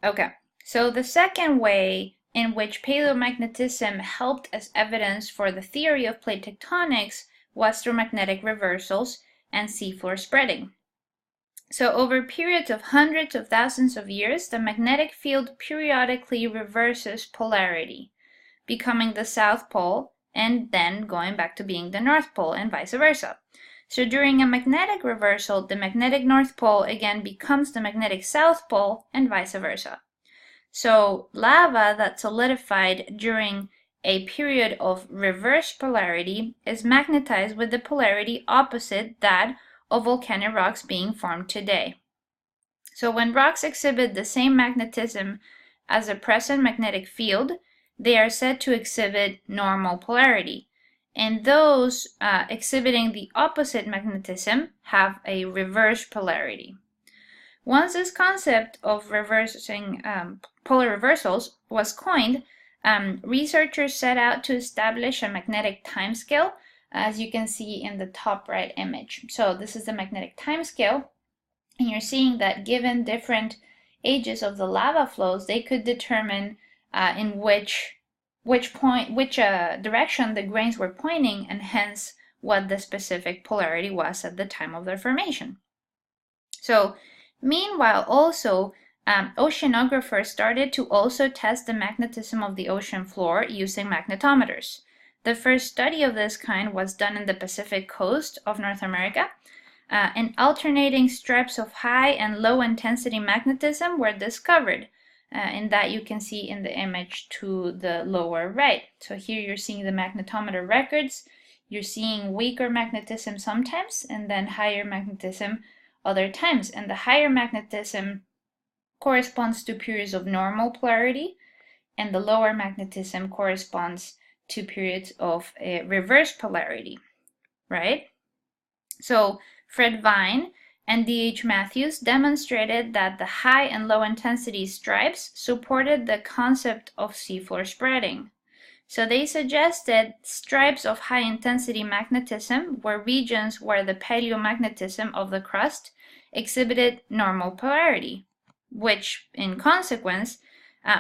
Okay, so the second way in which paleomagnetism helped as evidence for the theory of plate tectonics was through magnetic reversals and seafloor spreading. So over periods of hundreds of thousands of years, the magnetic field periodically reverses polarity, becoming the South Pole and then going back to being the North Pole and vice versa. So during a magnetic reversal, the magnetic North Pole again becomes the magnetic South Pole and vice versa. So lava that solidified during a period of reverse polarity is magnetized with the polarity opposite that of volcanic rocks being formed today. So when rocks exhibit the same magnetism as the present magnetic field, they are said to exhibit normal polarity. And those exhibiting the opposite magnetism have a reverse polarity. Once this concept of reversing polar reversals was coined, researchers set out to establish a magnetic timescale, as you can see in the top right image. So this is the magnetic timescale, and you're seeing that given different ages of the lava flows, they could determine in which direction the grains were pointing, and hence what the specific polarity was at the time of their formation. So meanwhile, also oceanographers started to also test the magnetism of the ocean floor using magnetometers. The first study of this kind was done in the Pacific coast of North America, and alternating strips of high and low intensity magnetism were discovered, and that you can see in the image to the lower right. So here you're seeing the magnetometer records. You're seeing weaker magnetism sometimes, and then higher magnetism other times. And the higher magnetism corresponds to periods of normal polarity, and the lower magnetism corresponds to periods of reverse polarity, right? So Fred Vine and D.H. Matthews demonstrated that the high and low intensity stripes supported the concept of seafloor spreading. So they suggested stripes of high intensity magnetism were regions where the paleomagnetism of the crust exhibited normal polarity, which in consequence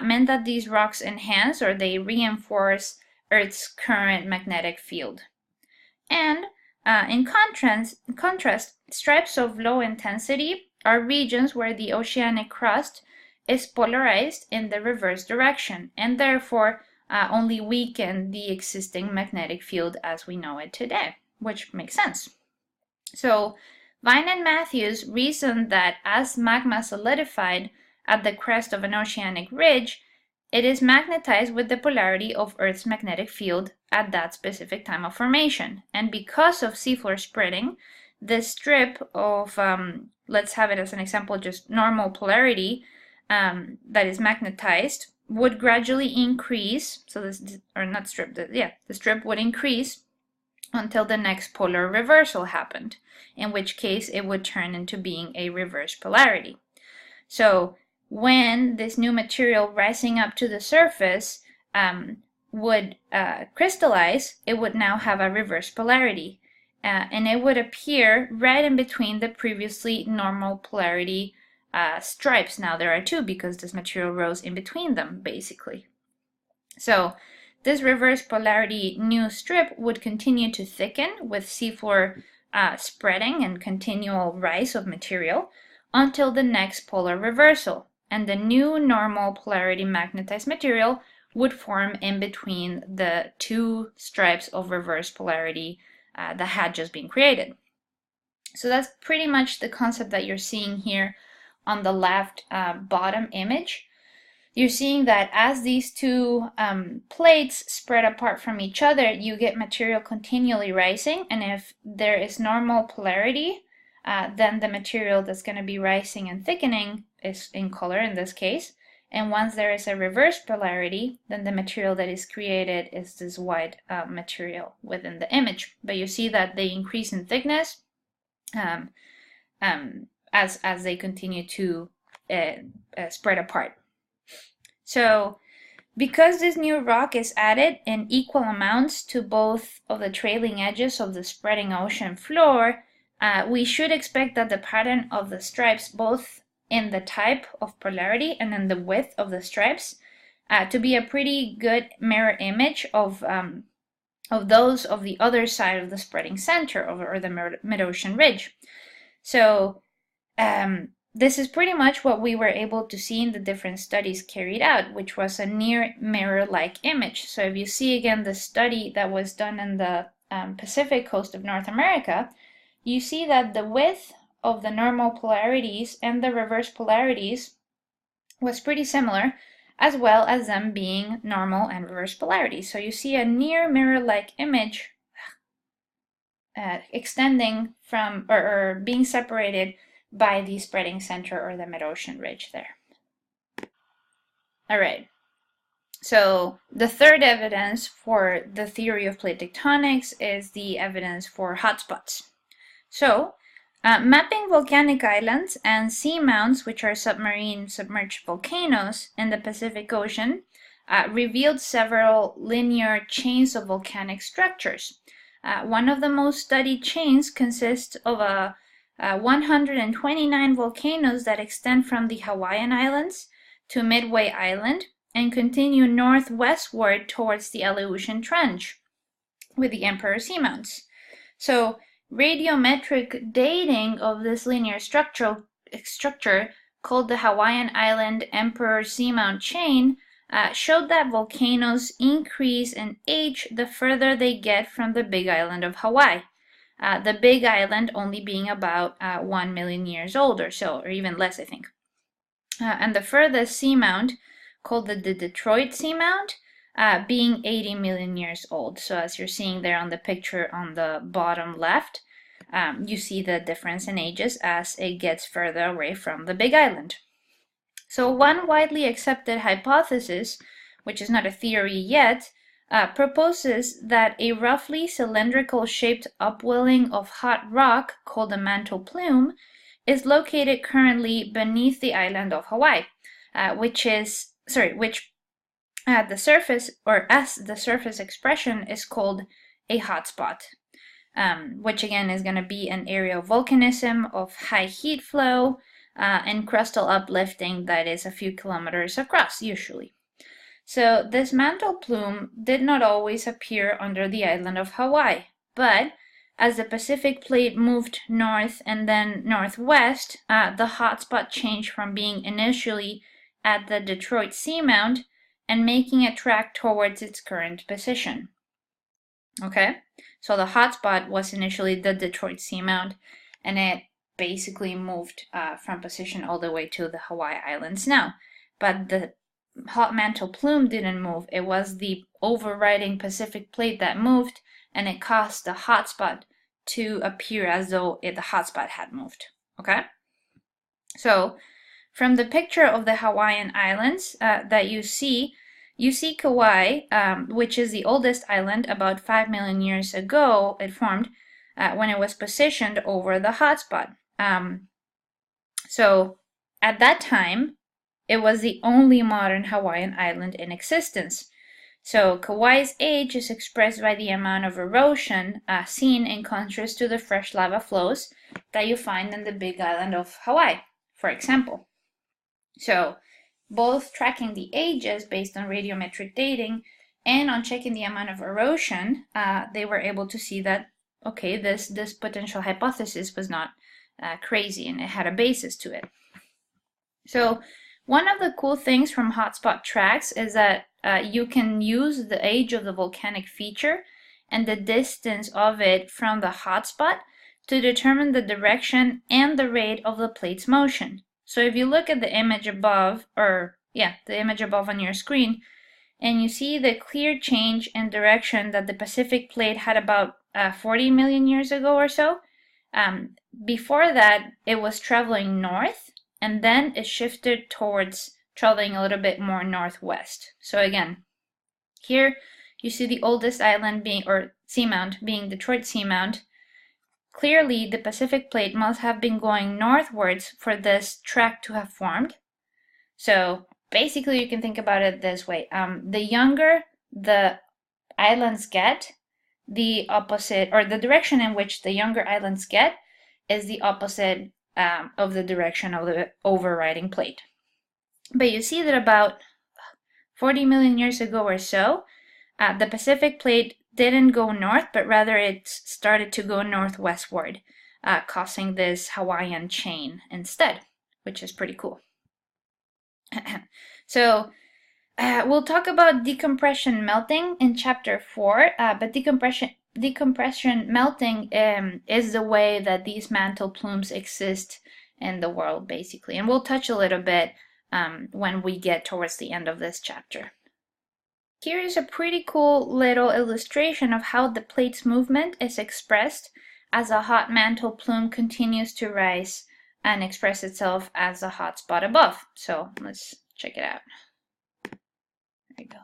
meant that these rocks enhance or they reinforce Earth's current magnetic field. And in contrast, stripes of low intensity are regions where the oceanic crust is polarized in the reverse direction, and therefore only weaken the existing magnetic field as we know it today, which makes sense. So Vine and Matthews reasoned that as magma solidified at the crest of an oceanic ridge, it is magnetized with the polarity of Earth's magnetic field at that specific time of formation. And because of seafloor spreading, this strip of, let's have it as an example, just normal polarity that is magnetized would gradually increase. So this, or not strip, the strip would increase until the next polar reversal happened, in which case it would turn into being a reverse polarity. So when this new material rising up to the surface would crystallize, it would now have a reverse polarity, and it would appear right in between the previously normal polarity stripes. Now there are two because this material rose in between them, basically. So this reverse polarity new strip would continue to thicken with seafloor spreading and continual rise of material until the next polar reversal, and the new normal polarity magnetized material would form in between the two stripes of reverse polarity that had just been created. So that's pretty much the concept that you're seeing here on the left bottom image. You're seeing that as these two plates spread apart from each other, you get material continually rising, and if there is normal polarity, then the material that's going to be rising and thickening is in color in this case. And once there is a reverse polarity, then the material that is created is this white material within the image. But you see that they increase in thickness as they continue to spread apart. So because this new rock is added in equal amounts to both of the trailing edges of the spreading ocean floor, we should expect that the pattern of the stripes, both in the type of polarity and in the width of the stripes to be a pretty good mirror image of those of the other side of the spreading center or the mid-ocean ridge. So this is pretty much what we were able to see in the different studies carried out, which was a near mirror-like image. So if you see again the study that was done in the Pacific coast of North America, you see that the width of the normal polarities and the reverse polarities was pretty similar, as well as them being normal and reverse polarities. So you see a near mirror-like image extending from or being separated by the spreading center or the mid-ocean ridge there. All right. So the third evidence for the theory of plate tectonics is the evidence for hotspots. So mapping volcanic islands and seamounts, which are submarine submerged volcanoes in the Pacific Ocean, revealed several linear chains of volcanic structures. One of the most studied chains consists of 129 volcanoes that extend from the Hawaiian Islands to Midway Island and continue northwestward towards the Aleutian Trench with the Emperor Seamounts. So radiometric dating of this linear structure called the Hawaiian Island Emperor Seamount chain showed that volcanoes increase in age the further they get from the Big Island of Hawaii. The Big Island only being about 1 million years old or so, or even less, I think. And the furthest seamount, called the Detroit Seamount, being 80 million years old. So as you're seeing there on the picture on the bottom left, you see the difference in ages as it gets further away from the Big Island. So one widely accepted hypothesis, which is not a theory yet, proposes that a roughly cylindrical shaped upwelling of hot rock called a mantle plume is located currently beneath the island of Hawaii, which at the surface, or as the surface expression, is called a hotspot, which again is going to be an area of volcanism, of high heat flow, and crustal uplifting that is a few kilometers across, usually. So this mantle plume did not always appear under the island of Hawaii, but as the Pacific plate moved north and then northwest, the hotspot changed from being initially at the Detroit Seamount and making a track towards its current position. Okay, so the hotspot was initially the Detroit Seamount, and it basically moved from position all the way to the Hawaii Islands now. But the hot mantle plume didn't move. It was the overriding Pacific plate that moved, and it caused the hotspot to appear as though the hotspot had moved. Okay, so from the picture of the Hawaiian Islands that you see Kauai, which is the oldest island. About 5 million years ago it formed when it was positioned over the hotspot. So at that time, it was the only modern Hawaiian island in existence. So Kauai's age is expressed by the amount of erosion seen in contrast to the fresh lava flows that you find in the Big Island of Hawaii, for example. So both tracking the ages based on radiometric dating and on checking the amount of erosion, they were able to see that, okay, this potential hypothesis was not crazy and it had a basis to it. So one of the cool things from hotspot tracks is that you can use the age of the volcanic feature and the distance of it from the hotspot to determine the direction and the rate of the plate's motion. So if you look at the image above, the image above on your screen, and you see the clear change in direction that the Pacific plate had about 40 million years ago or so. Before that, it was traveling north, and then it shifted towards traveling a little bit more northwest. So again, here you see the oldest island seamount being Detroit Seamount. Clearly, the Pacific plate must have been going northwards for this track to have formed. So basically, you can think about it this way. The younger the islands get, the opposite, or the direction in which the younger islands get is the opposite of the direction of the overriding plate. But you see that about 40 million years ago or so, the Pacific plate didn't go north, but rather it started to go northwestward, causing this Hawaiian chain instead, which is pretty cool. So we'll talk about decompression melting in chapter 4, but decompression melting is the way that these mantle plumes exist in the world, basically. And we'll touch a little bit when we get towards the end of this chapter. Here is a pretty cool little illustration of how the plate's movement is expressed as a hot mantle plume continues to rise and express itself as a hot spot above. So let's check it out. There you go.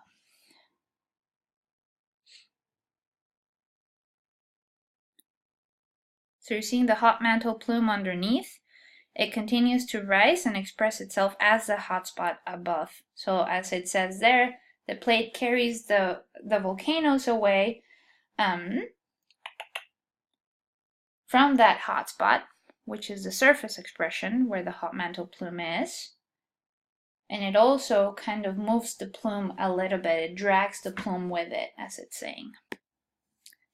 So you're seeing the hot mantle plume underneath. It continues to rise and express itself as a hot spot above. So as it says there, the plate carries the volcanoes away from that hot spot, which is the surface expression where the hot mantle plume is. And it also kind of moves the plume a little bit. It drags the plume with it, as it's saying.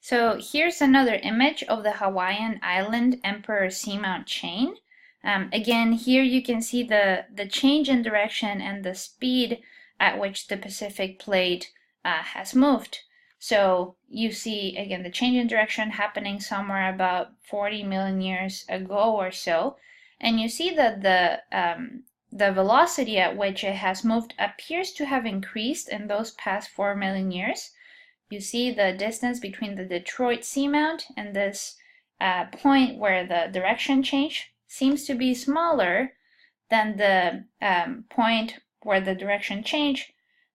So here's another image of the Hawaiian Island Emperor Seamount chain. Again, here you can see the change in direction and the speed at which the Pacific plate has moved. So you see, again, the change in direction happening somewhere about 40 million years ago or so. And you see that the velocity at which it has moved appears to have increased in those past 4 million years. You see the distance between the Detroit Seamount and this point where the direction change seems to be smaller than the point where the direction change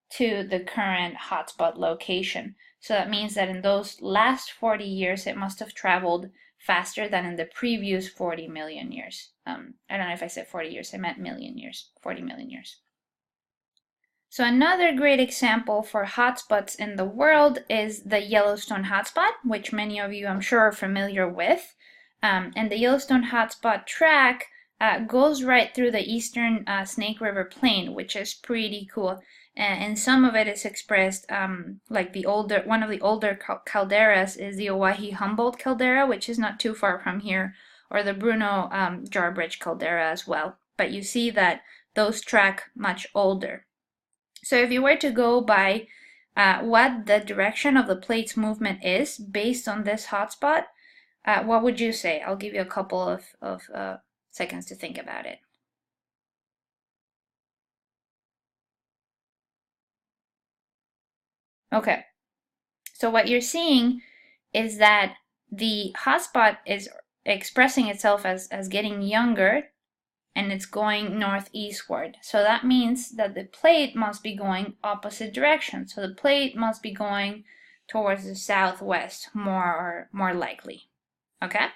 to the current hotspot location. So that means that in those last 40 years, it must have traveled faster than in the previous 40 million years. I don't know if I said 40 years, I meant million years, 40 million years. So another great example for hotspots in the world is the Yellowstone hotspot, which many of you I'm sure are familiar with. And the Yellowstone hotspot track goes right through the eastern Snake River Plain, which is pretty cool. And some of it is expressed like one of the older calderas is the Oahe Humboldt caldera, which is not too far from here, or the Bruno Jarbidge caldera as well. But you see that those track much older. So if you were to go by what the direction of the plate's movement is based on this hotspot, what would you say? I'll give you a couple of seconds to think about it. Okay, so what you're seeing is that the hotspot is expressing itself as getting younger, and it's going northeastward. So that means that the plate must be going opposite direction. So the plate must be going towards the southwest more likely. Okay?